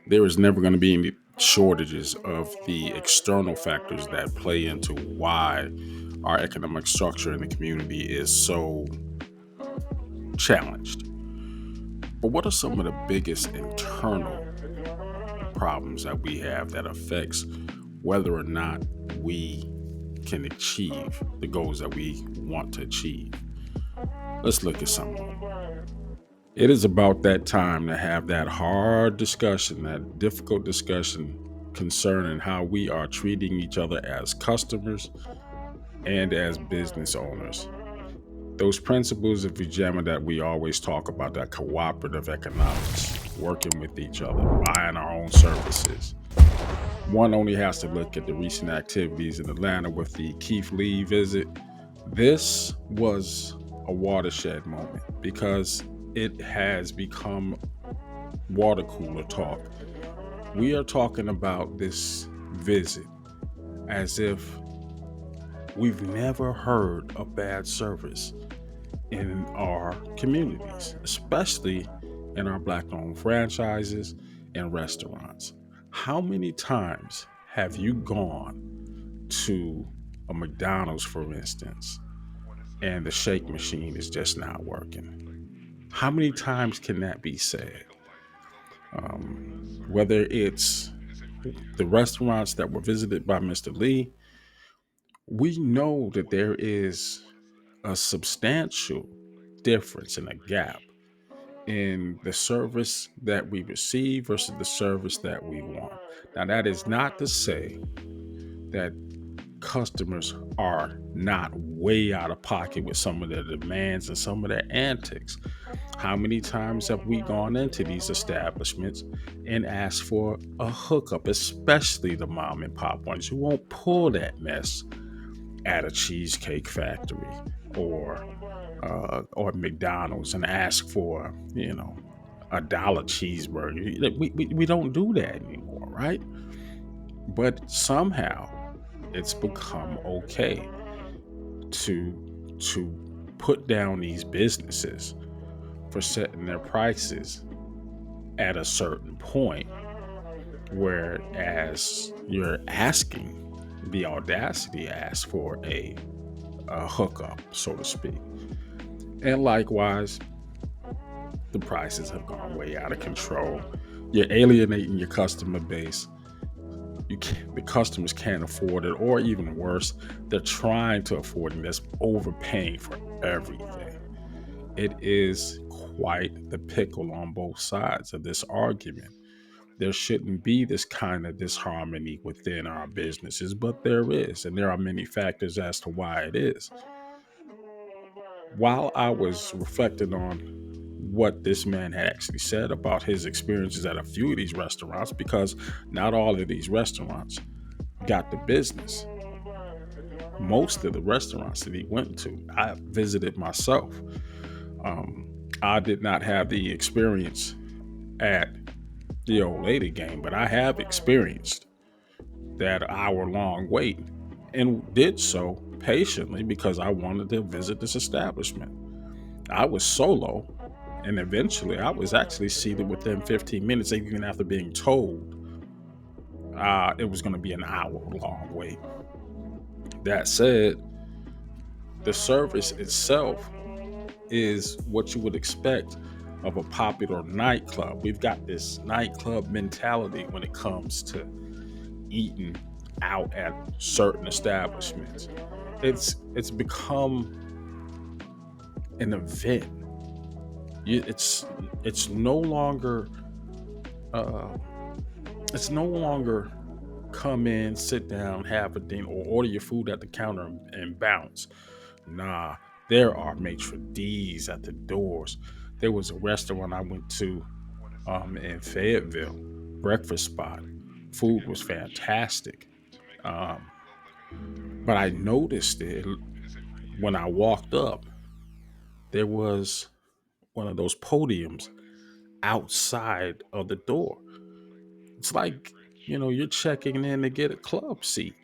There is never going to be any shortages of the external factors that play into why our economic structure in the community is so challenged. But what are some of the biggest internal problems that we have that affects whether or not we can achieve the goals that we want to achieve? Let's look at some of them. It is about that time to have that hard discussion, that difficult discussion concerning how we are treating each other as customers and as business owners. Those principles of Ujamaa that we always talk about, that cooperative economics, working with each other, buying our own services. One only has to look at the recent activities in Atlanta with the Keith Lee visit. This was a watershed moment because it has become water cooler talk. We are talking about this visit as if we've never heard of bad service in our communities, especially in our Black owned franchises and restaurants. How many times have you gone to a McDonald's, for instance, and the shake machine is just not working? How many times can that be said? Whether it's the restaurants that were visited by Mr. Lee, we know that there is a substantial difference and a gap in the service that we receive versus the service that we want. Now, that is not to say that customers are not way out of pocket with some of their demands and some of their antics. How many times have we gone into these establishments and asked for a hookup, especially the mom and pop ones who won't pull that mess at a cheesecake factory or McDonald's and ask for, a dollar cheeseburger. We don't do that anymore, right? But somehow it's become okay to put down these businesses for setting their prices at a certain point, whereas you're asking the audacity ask for a hookup, so to speak. And likewise, the prices have gone way out of control. You're alienating your customer base. The customers can't afford it, or even worse, they're trying to afford it. That's overpaying for everything. It is quite the pickle on both sides of this argument. There shouldn't be this kind of disharmony within our businesses, but there is, and there are many factors as to why it is. While I was reflecting on what this man had actually said about his experiences at a few of these restaurants, because not all of these restaurants got the business. Most of the restaurants that he went to, I visited myself. I did not have the experience at the old lady game, but I have experienced that hour long wait and did so patiently because I wanted to visit this establishment. I was solo, and eventually I was actually seated within 15 minutes, even after being told it was going to be an hour long wait. That said, the service itself is what you would expect of a popular nightclub. We've got this nightclub mentality when it comes to eating out at certain establishments. It's become an event. It's no longer uh, it's no longer come in, sit down, have a dinner, or order your food at the counter and bounce. Nah, there are maitre d's at the doors. There was a restaurant I went to in Fayetteville, breakfast spot. Food was fantastic. Um, but I noticed it when I walked up. There was one of those podiums outside of the door. It's like, you're checking in to get a club seat.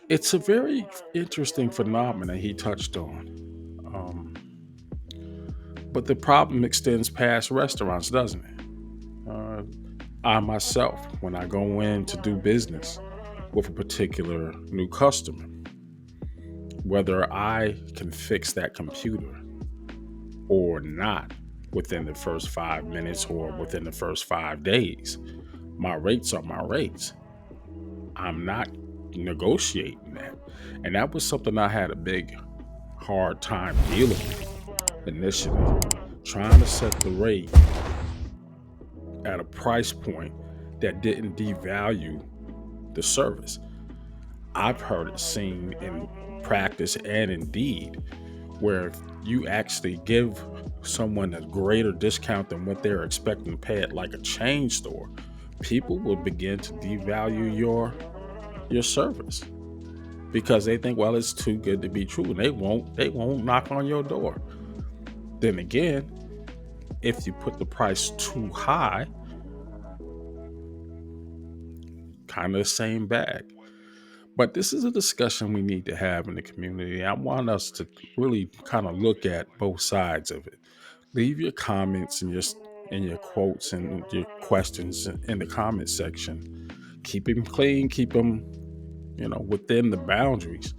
It's a very interesting phenomenon he touched on. Um, but the problem extends past restaurants, doesn't it? I myself, when I go in to do business with a particular new customer, whether I can fix that computer or not within the first 5 minutes or within the first 5 days, my rates are my rates. I'm not negotiating that. And that was something I had a big, hard time dealing with initially, trying to set the rate at a price point that didn't devalue the service. I've heard it seen in practice and indeed where if you actually give someone a greater discount than what they're expecting to pay at like a chain store, people will begin to devalue your service because they think, well, it's too good to be true, and they won't knock on your door. Then again, if you put the price too high, kind of the same bag. But this is a discussion we need to have in the community. I want us to really kind of look at both sides of it. Leave your comments and your quotes and your questions in the comment section. Keep them clean, keep them, within the boundaries.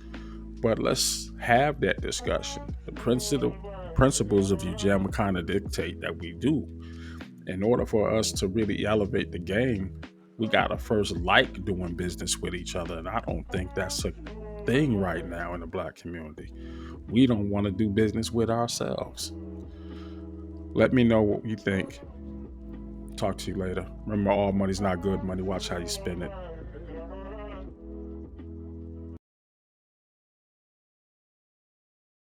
But let's have that discussion. The principles of Ujamaa kind of dictate that we do. In order for us to really elevate the game, we gotta first like doing business with each other. And I don't think that's a thing right now in the Black community. We don't want to do business with ourselves. Let me know what you think. Talk to you later. Remember, all money's not good money. Watch how you spend it.